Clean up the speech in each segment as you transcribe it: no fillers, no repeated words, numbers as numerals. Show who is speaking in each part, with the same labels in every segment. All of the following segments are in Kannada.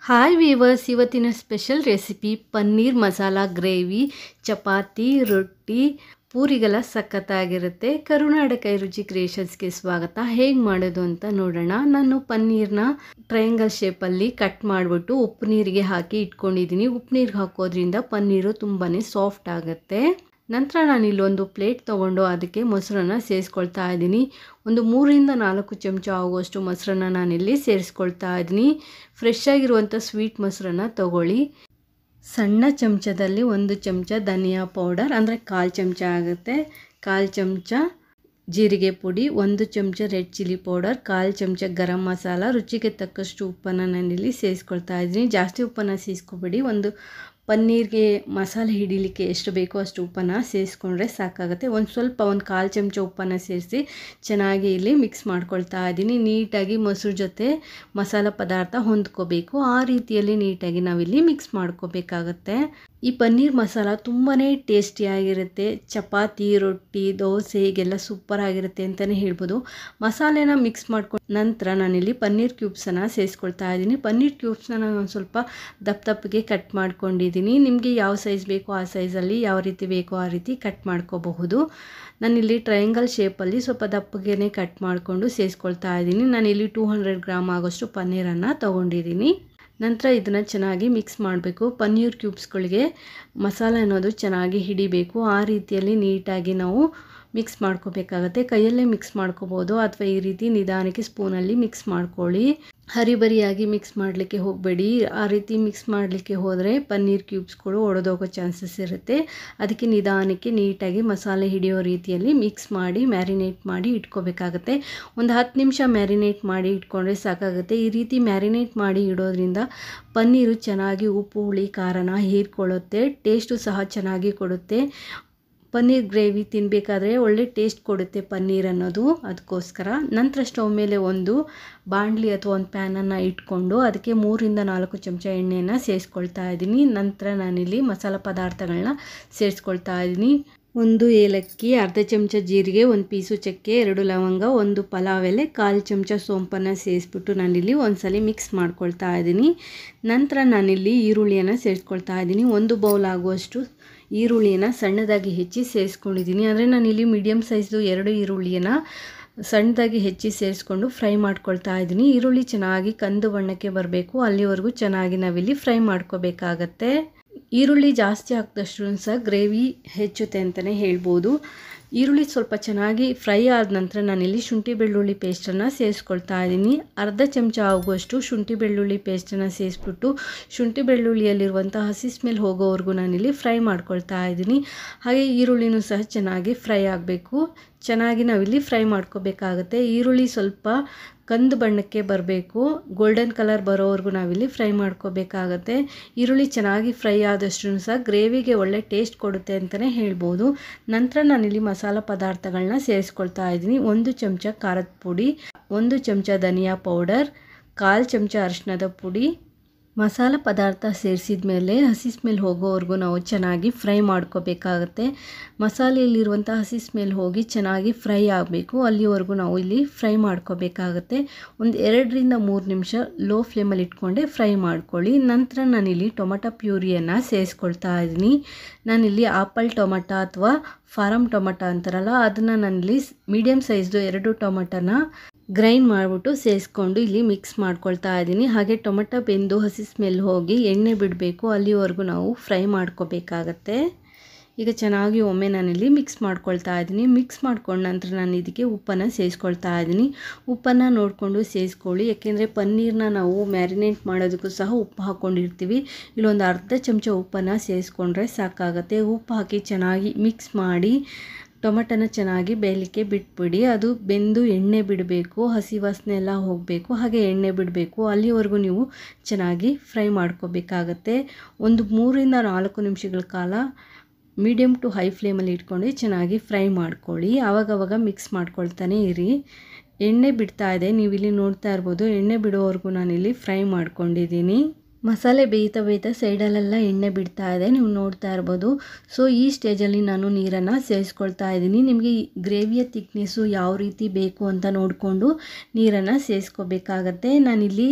Speaker 1: ಹಾಯ್ ವೀವರ್ಸ್, ಇವತ್ತಿನ special recipe paneer masala gravy. Chapati, ರೊಟ್ಟಿ, ಪೂರಿಗೆಲ್ಲ ಸಖತ್ತಾಗಿರುತ್ತೆ. ಕರುನಾಡ ರುಚಿ ಕ್ರಿಯೇಷನ್ಸ್ಗೆ ಸ್ವಾಗತ. ಹೇಗೆ ಮಾಡೋದು ಅಂತ ನೋಡೋಣ. ನಾನು ಪನ್ನೀರ್ನ ಟ್ರಯಾಂಗಲ್ ಶೇಪಲ್ಲಿ ಕಟ್ ಮಾಡಿಬಿಟ್ಟು ಉಪ್ಪು ನೀರಿಗೆ ಹಾಕಿ ಇಟ್ಕೊಂಡಿದ್ದೀನಿ. ಉಪ್ಪು ನೀರಿಗೆ ಹಾಕೋದ್ರಿಂದ ಪನ್ನೀರು ತುಂಬಾ ಸಾಫ್ಟ್ ಆಗುತ್ತೆ. ನಂತರ ನಾನು ಇಲ್ಲೊಂದು ಪ್ಲೇಟ್ ತೊಗೊಂಡು ಅದಕ್ಕೆ ಮೊಸರನ್ನ ಸೇರಿಸ್ಕೊಳ್ತಾ ಇದ್ದೀನಿ. ಒಂದು 3-4 ಚಮಚ ಆಗುವಷ್ಟು ಮೊಸರನ್ನ ನಾನಿಲ್ಲಿ ಸೇರಿಸ್ಕೊಳ್ತಾ ಇದ್ದೀನಿ. ಫ್ರೆಶ್ ಆಗಿರುವಂಥ ಸ್ವೀಟ್ ಮೊಸರನ್ನ ತೊಗೊಳ್ಳಿ. ಸಣ್ಣ ಚಮಚದಲ್ಲಿ 1 ಚಮಚ ಧನಿಯಾ ಪೌಡರ್, ಅಂದರೆ 1/4 ಚಮಚ ಆಗುತ್ತೆ. 1/4 ಚಮಚ ಜೀರಿಗೆ ಪುಡಿ, 1 ಚಮಚ ರೆಡ್ ಚಿಲ್ಲಿ ಪೌಡರ್, 1/4 ಚಮಚ ಗರಂ ಮಸಾಲ, ರುಚಿಗೆ ತಕ್ಕಷ್ಟು ಉಪ್ಪನ್ನು ನಾನಿಲ್ಲಿ ಸೇರಿಸ್ಕೊಳ್ತಾ ಇದ್ದೀನಿ. ಜಾಸ್ತಿ ಉಪ್ಪನ್ನು ಸೇರಿಸ್ಕೊಬೇಡಿ. ಒಂದು ಪನ್ನೀರ್ಗೆ ಮಸಾಲೆ ಹಿಡಿಲಿಕ್ಕೆ ಎಷ್ಟು ಬೇಕೋ ಅಷ್ಟು ಉಪ್ಪನ್ನು ಸೇರಿಸ್ಕೊಂಡ್ರೆ ಸಾಕಾಗುತ್ತೆ. ಒಂದು 1/4 ಚಮಚ ಉಪ್ಪನ್ನು ಸೇರಿಸಿ ಚೆನ್ನಾಗಿ ಇಲ್ಲಿ ಮಿಕ್ಸ್ ಮಾಡ್ಕೊಳ್ತಾ ಇದ್ದೀನಿ. ನೀಟಾಗಿ ಮೊಸರು ಜೊತೆ ಮಸಾಲ ಪದಾರ್ಥ ಹೊಂದ್ಕೋಬೇಕು. ಆ ರೀತಿಯಲ್ಲಿ ನೀಟಾಗಿ ನಾವಿಲ್ಲಿ ಮಿಕ್ಸ್ ಮಾಡ್ಕೋಬೇಕಾಗತ್ತೆ. ಈ ಪನ್ನೀರ್ ಮಸಾಲ ತುಂಬಾ ಟೇಸ್ಟಿಯಾಗಿರುತ್ತೆ. ಚಪಾತಿ, ರೊಟ್ಟಿ, ದೋಸೆ ಹೀಗೆಲ್ಲ ಸೂಪರ್ ಆಗಿರುತ್ತೆ ಅಂತಲೇ ಹೇಳ್ಬೋದು. ಮಸಾಲೆನ ಮಿಕ್ಸ್ ಮಾಡ್ಕೊಂಡು ನಂತರ ನಾನಿಲ್ಲಿ ಪನ್ನೀರ್ ಕ್ಯೂಬ್ಸನ್ನು ಸೇರಿಸ್ಕೊಳ್ತಾ ಇದ್ದೀನಿ. ಪನ್ನೀರ್ ಕ್ಯೂಬ್ಸ್ನ ನಾನು ಒಂದು ಸ್ವಲ್ಪ ದಪ್ಪಗೆ ಕಟ್ ಮಾಡ್ಕೊಂಡಿದ್ದೀನಿ. ನಿಮಗೆ ಯಾವ ಸೈಜ್ ಬೇಕೋ ಆ ಸೈಜಲ್ಲಿ, ಯಾವ ರೀತಿ ಬೇಕೋ ಆ ರೀತಿ ಕಟ್ ಮಾಡ್ಕೋಬಹುದು. ನಾನಿಲ್ಲಿ ಟ್ರಯಾಂಗಲ್ ಶೇಪಲ್ಲಿ ಸ್ವಲ್ಪ ದಪ್ಪಗೆ ಕಟ್ ಮಾಡಿಕೊಂಡು ಸೇರಿಸ್ಕೊಳ್ತಾ ಇದ್ದೀನಿ. ನಾನಿಲ್ಲಿ 200 ಗ್ರಾಮ್ ಆಗೋಷ್ಟು ಪನ್ನೀರನ್ನು ತೊಗೊಂಡಿದ್ದೀನಿ. ನಂತರ ಇದನ್ನು ಚೆನ್ನಾಗಿ ಮಿಕ್ಸ್ ಮಾಡಬೇಕು. ಪನ್ನೀರ್ ಕ್ಯೂಬ್ಸ್ಗಳಿಗೆ ಮಸಾಲ ಅನ್ನೋದು ಚೆನ್ನಾಗಿ ಹಿಡಿಬೇಕು. ಆ ರೀತಿಯಲ್ಲಿ ನೀಟಾಗಿ ನಾವು ಮಿಕ್ಸ್ ಮಾಡ್ಕೋಬೇಕಾಗತ್ತೆ. ಕೈಯಲ್ಲೇ ಮಿಕ್ಸ್ ಮಾಡ್ಕೋಬೋದು ಅಥವಾ ಈ ರೀತಿ ನಿಧಾನಕ್ಕೆ ಸ್ಪೂನಲ್ಲಿ ಮಿಕ್ಸ್ ಮಾಡ್ಕೊಳ್ಳಿ. ಹರಿಬರಿಯಾಗಿ ಮಿಕ್ಸ್ ಮಾಡಲಿಕ್ಕೆ ಹೋಗಬೇಡಿ. ಆ ರೀತಿ ಮಿಕ್ಸ್ ಮಾಡಲಿಕ್ಕೆ ಹೋದರೆ ಪನ್ನೀರ್ ಕ್ಯೂಬ್ಸ್ಗಳು ಒಡೆದೋಗೋ ಚಾನ್ಸಸ್ ಇರುತ್ತೆ. ಅದಕ್ಕೆ ನಿಧಾನಕ್ಕೆ ನೀಟಾಗಿ ಮಸಾಲೆ ಹಿಡಿಯೋ ರೀತಿಯಲ್ಲಿ ಮಿಕ್ಸ್ ಮಾಡಿ ಮ್ಯಾರಿನೇಟ್ ಮಾಡಿ ಇಟ್ಕೋಬೇಕಾಗತ್ತೆ. ಒಂದು 10 ನಿಮಿಷ ಮ್ಯಾರಿನೇಟ್ ಮಾಡಿ ಇಟ್ಕೊಂಡ್ರೆ ಸಾಕಾಗುತ್ತೆ. ಈ ರೀತಿ ಮ್ಯಾರಿನೇಟ್ ಮಾಡಿ ಇಡೋದ್ರಿಂದ ಪನ್ನೀರು ಚೆನ್ನಾಗಿ ಉಪ್ಪು, ಹುಳಿ, ಖಾರನ ಹೀರ್ಕೊಳ್ಳುತ್ತೆ. ಟೇಸ್ಟು ಸಹ ಚೆನ್ನಾಗಿ ಕೊಡುತ್ತೆ. ಪನ್ನೀರ್ ಗ್ರೇವಿ ತಿನ್ನಬೇಕಾದ್ರೆ ಒಳ್ಳೆ ಟೇಸ್ಟ್ ಕೊಡುತ್ತೆ ಪನ್ನೀರ್ ಅನ್ನೋದು. ಅದಕ್ಕೋಸ್ಕರ ನಂತರ ಸ್ಟವ್ ಮೇಲೆ ಒಂದು ಬಾಣಲಿ ಅಥವಾ ಒಂದು ಪ್ಯಾನನ್ನು ಇಟ್ಕೊಂಡು ಅದಕ್ಕೆ 3-4 ಚಮಚ ಎಣ್ಣೆಯನ್ನು ಸೇರಿಸ್ಕೊಳ್ತಾ ಇದ್ದೀನಿ. ನಂತರ ನಾನಿಲ್ಲಿ ಮಸಾಲ ಪದಾರ್ಥಗಳನ್ನ ಸೇರಿಸ್ಕೊಳ್ತಾ ಇದ್ದೀನಿ. 1 ಏಲಕ್ಕಿ, ಅರ್ಧ ಚಮಚ ಜೀರಿಗೆ, 1 ಪೀಸು ಚಕ್ಕೆ, 2 ಲವಂಗ, 1 ಪಲಾವ್ ಎಲೆ, 1/4 ಚಮಚ ಸೋಂಪನ್ನು ಸೇರಿಸ್ಬಿಟ್ಟು ನಾನಿಲ್ಲಿ ಒಂದ್ಸಲಿ ಮಿಕ್ಸ್ ಮಾಡ್ಕೊಳ್ತಾ ಇದ್ದೀನಿ. ನಂತರ ನಾನಿಲ್ಲಿ ಈರುಳ್ಳಿಯನ್ನು ಸೇರಿಸ್ಕೊಳ್ತಾ ಇದ್ದೀನಿ. 1 ಬೌಲ್ ಆಗುವಷ್ಟು ಈರುಳ್ಳಿಯನ್ನು ಸಣ್ಣದಾಗಿ ಹೆಚ್ಚಿ ಸೇರಿಸ್ಕೊಂಡಿದ್ದೀನಿ. ಅಂದರೆ ನಾನಿಲ್ಲಿ ಮೀಡಿಯಮ್ ಸೈಜ್ದು 2 ಈರುಳ್ಳಿಯನ್ನು ಸಣ್ಣದಾಗಿ ಹೆಚ್ಚಿ ಸೇರಿಸ್ಕೊಂಡು ಫ್ರೈ ಮಾಡ್ಕೊಳ್ತಾ ಇದ್ದೀನಿ. ಈರುಳ್ಳಿ ಚೆನ್ನಾಗಿ ಕಂದು ಬಣ್ಣಕ್ಕೆ ಬರಬೇಕು. ಅಲ್ಲಿವರೆಗೂ ಚೆನ್ನಾಗಿ ನಾವಿಲ್ಲಿ ಫ್ರೈ ಮಾಡ್ಕೋಬೇಕಾಗತ್ತೆ. ಈರುಳ್ಳಿ ಜಾಸ್ತಿ ಹಾಕಿದಷ್ಟು ಸಹ ಗ್ರೇವಿ ಹೆಚ್ಚುತ್ತೆ ಅಂತಲೇ ಹೇಳ್ಬೋದು. ಈರುಳ್ಳಿ ಸ್ವಲ್ಪ ಚೆನ್ನಾಗಿ ಫ್ರೈ ಆದ ನಂತರ ನಾನಿಲ್ಲಿ ಶುಂಠಿ ಬೆಳ್ಳುಳ್ಳಿ ಪೇಸ್ಟನ್ನು ಸೇರಿಸ್ಕೊಳ್ತಾ ಇದ್ದೀನಿ. ಅರ್ಧ ಚಮಚ ಆಗುವಷ್ಟು ಶುಂಠಿ ಬೆಳ್ಳುಳ್ಳಿ ಪೇಸ್ಟನ್ನು ಸೇರಿಸ್ಬಿಟ್ಟು ಶುಂಠಿ ಬೆಳ್ಳುಳ್ಳಿಯಲ್ಲಿರುವಂಥ ಹಸಿ ಸ್ಮೆಲ್ ಹೋಗೋವರೆಗೂ ನಾನಿಲ್ಲಿ ಫ್ರೈ ಮಾಡ್ಕೊಳ್ತಾ ಇದ್ದೀನಿ. ಹಾಗೆ ಈರುಳ್ಳಿನೂ ಸಹ ಚೆನ್ನಾಗಿ ಫ್ರೈ ಆಗಬೇಕು. ಚೆನ್ನಾಗಿ ನಾವಿಲ್ಲಿ ಫ್ರೈ ಮಾಡ್ಕೋಬೇಕಾಗತ್ತೆ. ಈರುಳ್ಳಿ ಸ್ವಲ್ಪ ಕಂದು ಬಣ್ಣಕ್ಕೆ ಬರಬೇಕು. ಗೋಲ್ಡನ್ ಕಲರ್ ಬರೋವರೆಗೂ ನಾವಿಲ್ಲಿ ಫ್ರೈ ಮಾಡ್ಕೋಬೇಕಾಗತ್ತೆ. ಈರುಳ್ಳಿ ಚೆನ್ನಾಗಿ ಫ್ರೈ ಆದಷ್ಟು ಸಹ ಗ್ರೇವಿಗೆ ಒಳ್ಳೆ ಟೇಸ್ಟ್ ಕೊಡುತ್ತೆ ಅಂತಲೇ ಹೇಳ್ಬೋದು. ನಂತರ ನಾನಿಲ್ಲಿ ಮಸಾಲ ಪದಾರ್ಥಗಳನ್ನ ಸೇರಿಸ್ಕೊಳ್ತಾ ಇದ್ದೀನಿ. 1 ಚಮಚ ಖಾರದ ಪುಡಿ, 1 ಚಮಚ ಧನಿಯಾ ಪೌಡರ್, 1/4 ಚಮಚ ಅರಿಶಿಣದ ಪುಡಿ. ಮಸಾಲ ಪದಾರ್ಥ ಸೇರಿಸಿದ ಮೇಲೆ ಹಸಿ ಸ್ಮೆಲ್ ಹೋಗೋವರೆಗೂ ನಾವು ಚೆನ್ನಾಗಿ ಫ್ರೈ ಮಾಡ್ಕೋಬೇಕಾಗತ್ತೆ. ಮಸಾಲೆಯಲ್ಲಿರುವಂಥ ಹಸಿ ಸ್ಮೆಲ್ ಹೋಗಿ ಚೆನ್ನಾಗಿ ಫ್ರೈ ಆಗಬೇಕು. ಅಲ್ಲಿವರೆಗೂ ನಾವು ಇಲ್ಲಿ ಫ್ರೈ ಮಾಡ್ಕೋಬೇಕಾಗತ್ತೆ. ಒಂದು 2-3 ನಿಮಿಷ ಲೋ ಫ್ಲೇಮಲ್ಲಿ ಇಟ್ಕೊಂಡೆ ಫ್ರೈ ಮಾಡ್ಕೊಳ್ಳಿ. ನಂತರ ನಾನಿಲ್ಲಿ ಟೊಮೆಟೊ ಪ್ಯೂರಿಯನ್ನು ಸೇರಿಸ್ಕೊಳ್ತಾ ಇದ್ದೀನಿ. ನಾನಿಲ್ಲಿ ಆಪಲ್ ಟೊಮೆಟೊ ಅಥವಾ ಫಾರಮ್ ಟೊಮೆಟೊ ಅಂತಾರಲ್ಲ, ಅದನ್ನು ನಾನಿಲ್ಲಿ ಮೀಡಿಯಮ್ ಸೈಜ್ದು 2 ಟೊಮೆಟೊನ ಗ್ರೈಂಡ್ ಮಾಡಿಬಿಟ್ಟು ಸೇರಿಸ್ಕೊಂಡು ಇಲ್ಲಿ ಮಿಕ್ಸ್ ಮಾಡ್ಕೊಳ್ತಾ ಇದ್ದೀನಿ. ಹಾಗೆ ಟೊಮೆಟೊ ಬೆಂದು ಹಸಿ ಸ್ಮೆಲ್ ಹೋಗಿ ಎಣ್ಣೆ ಬಿಡಬೇಕು. ಅಲ್ಲಿವರೆಗೂ ನಾವು ಫ್ರೈ ಮಾಡ್ಕೋಬೇಕಾಗತ್ತೆ. ಈಗ ಚೆನ್ನಾಗಿ ಒಮ್ಮೆ ನಾನಿಲ್ಲಿ ಮಿಕ್ಸ್ ಮಾಡ್ಕೊಳ್ತಾ ಇದ್ದೀನಿ. ಮಿಕ್ಸ್ ಮಾಡ್ಕೊಂಡ ನಂತರ ನಾನು ಇದಕ್ಕೆ ಉಪ್ಪನ್ನು ಸೇರಿಸ್ಕೊಳ್ತಾ ಇದ್ದೀನಿ. ಉಪ್ಪನ್ನು ನೋಡಿಕೊಂಡು ಸೇರಿಸ್ಕೊಳ್ಳಿ. ಯಾಕೆಂದರೆ ಪನ್ನೀರನ್ನ ನಾವು ಮ್ಯಾರಿನೇಟ್ ಮಾಡೋದಕ್ಕೂ ಸಹ ಉಪ್ಪು ಹಾಕ್ಕೊಂಡಿರ್ತೀವಿ. ಇಲ್ಲೊಂದು ಅರ್ಧ ಚಮಚ ಉಪ್ಪನ್ನು ಸೇರಿಸ್ಕೊಂಡ್ರೆ ಸಾಕಾಗುತ್ತೆ. ಉಪ್ಪು ಹಾಕಿ ಚೆನ್ನಾಗಿ ಮಿಕ್ಸ್ ಮಾಡಿ ಟೊಮೆಟೊನ ಚೆನ್ನಾಗಿ ಬೇಯಲಿಕ್ಕೆ ಬಿಟ್ಬಿಡಿ. ಅದು ಬೆಂದು ಎಣ್ಣೆ ಬಿಡಬೇಕು. ಹಸಿ ವಾಸನೆ ಎಲ್ಲ ಹೋಗಬೇಕು. ಹಾಗೆ ಎಣ್ಣೆ ಬಿಡಬೇಕು. ಅಲ್ಲಿವರೆಗೂ ನೀವು ಚೆನ್ನಾಗಿ ಫ್ರೈ ಮಾಡ್ಕೋಬೇಕಾಗತ್ತೆ. ಒಂದು 3-4 ನಿಮಿಷಗಳ ಕಾಲ ಮೀಡಿಯಮ್ ಟು ಹೈ ಫ್ಲೇಮಲ್ಲಿ ಇಟ್ಕೊಂಡು ಚೆನ್ನಾಗಿ ಫ್ರೈ ಮಾಡ್ಕೊಳ್ಳಿ. ಆವಾಗವಾಗ ಮಿಕ್ಸ್ ಮಾಡ್ಕೊಳ್ತಾನೆ ಇರಿ. ಎಣ್ಣೆ ಬಿಡ್ತಾ ಇದೆ, ನೀವು ಇಲ್ಲಿ ನೋಡ್ತಾ ಇರ್ಬೋದು. ಎಣ್ಣೆ ಬಿಡೋವರೆಗೂ ನಾನಿಲ್ಲಿ ಫ್ರೈ ಮಾಡ್ಕೊಂಡಿದ್ದೀನಿ. ಮಸಾಲೆ ಬೇಯ್ತಾ ಸೈಡಲ್ಲೆಲ್ಲ ಎಣ್ಣೆ ಬಿಡ್ತಾ ಇದೆ, ನೀವು ನೋಡ್ತಾ ಇರ್ಬೋದು. ಸೊ ಈ ಸ್ಟೇಜಲ್ಲಿ ನಾನು ನೀರನ್ನು ಸೇರಿಸ್ಕೊಳ್ತಾ ಇದ್ದೀನಿ. ನಿಮಗೆ ಗ್ರೇವಿಯ ತಿಕ್ನೆಸ್ಸು ಯಾವ ರೀತಿ ಬೇಕು ಅಂತ ನೋಡಿಕೊಂಡು ನೀರನ್ನು ಸೇರಿಸ್ಕೋಬೇಕಾಗತ್ತೆ. ನಾನಿಲ್ಲಿ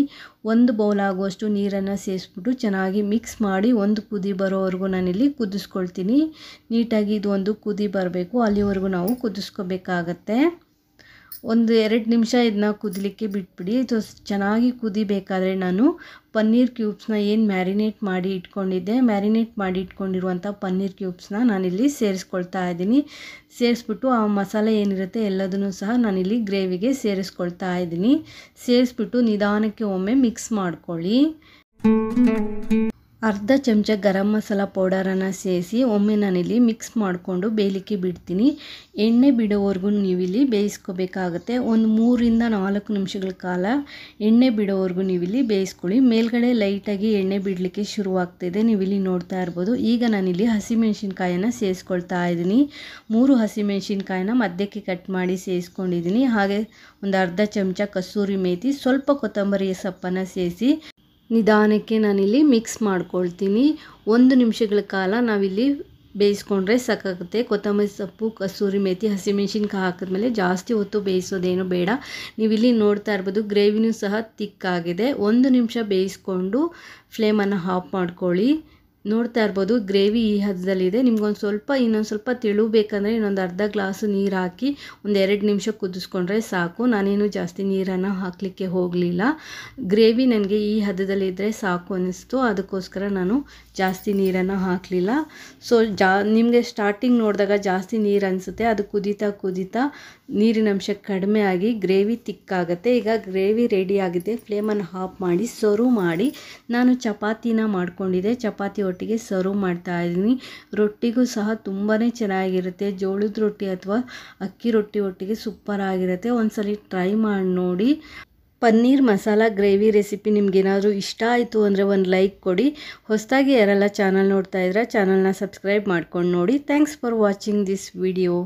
Speaker 1: 1 ಬೌಲ್ ಆಗುವಷ್ಟು ನೀರನ್ನು ಸೇರಿಸ್ಬಿಟ್ಟು ಚೆನ್ನಾಗಿ ಮಿಕ್ಸ್ ಮಾಡಿ ಒಂದು ಕುದಿ ಬರೋವರೆಗೂ ನಾನಿಲ್ಲಿ ಕುದಿಸ್ಕೊಳ್ತೀನಿ. ನೀಟಾಗಿ ಇದು ಒಂದು ಕುದಿ ಬರಬೇಕು, ಅಲ್ಲಿವರೆಗೂ ನಾವು ಕುದಿಸ್ಕೋಬೇಕಾಗತ್ತೆ. 1-2 ನಿಮಿಷ ಇದನ್ನ ಕುದಿಲಿಕ್ಕೆ ಬಿಟ್ಬಿಡಿ. ಇದು ಚೆನ್ನಾಗಿ ಕುದಿಬೇಕಾದ್ರೆ ನಾನು ಪನ್ನೀರ್ ಕ್ಯೂಬ್ಸ್ನ ಏನು ಮ್ಯಾರಿನೇಟ್ ಮಾಡಿ ಇಟ್ಕೊಂಡಿರುವಂಥ ಪನ್ನೀರ್ ಕ್ಯೂಬ್ಸ್ನ ನಾನಿಲ್ಲಿ ಸೇರಿಸ್ಕೊಳ್ತಾ ಇದ್ದೀನಿ. ಸೇರಿಸ್ಬಿಟ್ಟು ಆ ಮಸಾಲೆ ಏನಿರುತ್ತೆ ಎಲ್ಲದನ್ನು ಸಹ ನಾನಿಲ್ಲಿ ಗ್ರೇವಿಗೆ ಸೇರಿಸ್ಕೊಳ್ತಾ ಇದ್ದೀನಿ. ಸೇರಿಸ್ಬಿಟ್ಟು ನಿಧಾನಕ್ಕೆ ಒಮ್ಮೆ ಮಿಕ್ಸ್ ಮಾಡ್ಕೊಳ್ಳಿ. ಅರ್ಧ ಚಮಚ ಗರಂ ಮಸಾಲ ಪೌಡರನ್ನು ಸೇರಿಸಿ ಒಮ್ಮೆ ನಾನಿಲ್ಲಿ ಮಿಕ್ಸ್ ಮಾಡಿಕೊಂಡು ಬೇಯಲಿಕ್ಕೆ ಬಿಡ್ತೀನಿ. ಎಣ್ಣೆ ಬಿಡೋವರೆಗೂ ನೀವಿಲ್ಲಿ ಬೇಯಿಸ್ಕೋಬೇಕಾಗತ್ತೆ. ಒಂದು 3-4 ನಿಮಿಷಗಳ ಕಾಲ ಎಣ್ಣೆ ಬಿಡೋವರೆಗೂ ನೀವಿಲ್ಲಿ ಬೇಯಿಸ್ಕೊಳ್ಳಿ. ಮೇಲ್ಗಡೆ ಲೈಟಾಗಿ ಎಣ್ಣೆ ಬಿಡಲಿಕ್ಕೆ ಶುರುವಾಗ್ತಿದೆ, ನೀವಿಲ್ಲಿ ನೋಡ್ತಾ ಇರ್ಬೋದು. ಈಗ ನಾನಿಲ್ಲಿ ಹಸಿಮೆಣಸಿನ್ಕಾಯನ್ನು ಸೇರಿಸ್ಕೊಳ್ತಾ ಇದ್ದೀನಿ. 3 ಹಸಿಮೆಣಸಿನ್ಕಾಯಿನ ಮಧ್ಯಕ್ಕೆ ಕಟ್ ಮಾಡಿ ಸೇರಿಸ್ಕೊಂಡಿದ್ದೀನಿ. ಹಾಗೆ ಒಂದು ಅರ್ಧ ಚಮಚ ಕಸೂರಿ ಮೇಥಿ, ಸ್ವಲ್ಪ ಕೊತ್ತಂಬರಿ ಸೊಪ್ಪನ್ನು ಸೇರಿಸಿ ನಿಧಾನಕ್ಕೆ ನಾನಿಲ್ಲಿ ಮಿಕ್ಸ್ ಮಾಡ್ಕೊಳ್ತೀನಿ. 1 ನಿಮಿಷಗಳ ಕಾಲ ನಾವಿಲ್ಲಿ ಬೇಯಿಸ್ಕೊಂಡ್ರೆ ಸಾಕಾಗುತ್ತೆ. ಕೊತ್ತಂಬರಿ ಸೊಪ್ಪು, ಕಸೂರಿ ಮೇಥಿ, ಹಸಿಮೆಣಸಿನ್ಕಾಯಿ ಹಾಕಿದ್ಮೇಲೆ ಜಾಸ್ತಿ ಹೊತ್ತು ಬೇಯಿಸೋದೇನು ಬೇಡ. ನೀವಿಲ್ಲಿ ನೋಡ್ತಾ ಇರ್ಬೋದು ಗ್ರೇವಿನೂ ಸಹ ತಿಕ್ಕಾಗಿದೆ. 1 ನಿಮಿಷ ಬೇಯಿಸ್ಕೊಂಡು ಫ್ಲೇಮನ್ನು ಆಫ್ ಮಾಡ್ಕೊಳ್ಳಿ. ನೋಡ್ತಾ ಇರ್ಬೋದು ಗ್ರೇವಿ ಈ ಹದದಲ್ಲಿದೆ. ಇನ್ನೊಂದು ಸ್ವಲ್ಪ ತೆಳು ಬೇಕಂದರೆ ಇನ್ನೊಂದು ಅರ್ಧ ಗ್ಲಾಸು ನೀರು ಹಾಕಿ 1-2 ನಿಮಿಷ ಕುದಿಸ್ಕೊಂಡ್ರೆ ಸಾಕು. ನಾನೇನು ಜಾಸ್ತಿ ನೀರನ್ನು ಹಾಕಲಿಕ್ಕೆ ಹೋಗಲಿಲ್ಲ. ಗ್ರೇವಿ ನನಗೆ ಈ ಹದದಲ್ಲಿದ್ದರೆ ಸಾಕು ಅನ್ನಿಸ್ತು, ಅದಕ್ಕೋಸ್ಕರ ನಾನು ಜಾಸ್ತಿ ನೀರನ್ನು ಹಾಕಲಿಲ್ಲ. ಸೊ ನಿಮಗೆ ಸ್ಟಾರ್ಟಿಂಗ್ ನೋಡಿದಾಗ ಜಾಸ್ತಿ ನೀರು ಅನಿಸುತ್ತೆ, ಅದು ಕುದೀತಾ ನೀರಿನ ಅಂಶ ಕಡಿಮೆ ಆಗಿ ಗ್ರೇವಿ ತಿಕ್ಕಾಗುತ್ತೆ. ಈಗ ಗ್ರೇವಿ ರೆಡಿ ಆಗಿದೆ. ಫ್ಲೇಮನ್ನು ಆಫ್ ಮಾಡಿ ಸರ್ವ್ ಮಾಡಿ. ನಾನು ಚಪಾತಿನ ಮಾಡ್ಕೊಂಡಿದ್ದೆ, ಚಪಾತಿ ಒಟ್ಟಿಗೆ ಸರ್ವ್ ಮಾಡ್ತಾ ಇದ್ದೀನಿ. ರೊಟ್ಟಿಗೂ ಸಹ ತುಂಬಾ ಚೆನ್ನಾಗಿರುತ್ತೆ. ಜೋಳದ ರೊಟ್ಟಿ ಅಥವಾ ಅಕ್ಕಿ ರೊಟ್ಟಿ ಒಟ್ಟಿಗೆ ಸೂಪರ್ ಆಗಿರುತ್ತೆ. ಒಂದ್ಸಲಿ ಟ್ರೈ ಮಾಡಿ ನೋಡಿ. ಪನ್ನೀರ್ ಮಸಾಲ ಗ್ರೇವಿ ರೆಸಿಪಿ ನಿಮ್ಗೇನಾದರೂ ಇಷ್ಟ ಆಯಿತು ಅಂದರೆ ಒಂದು ಲೈಕ್ ಕೊಡಿ. ಹೊಸದಾಗಿ ಯಾರೆಲ್ಲ ಚಾನಲ್ ನೋಡ್ತಾ ಇದ್ರೆ ಚಾನಲ್ನ ಸಬ್ಸ್ಕ್ರೈಬ್ ಮಾಡ್ಕೊಂಡು ನೋಡಿ. Thanks for watching this video.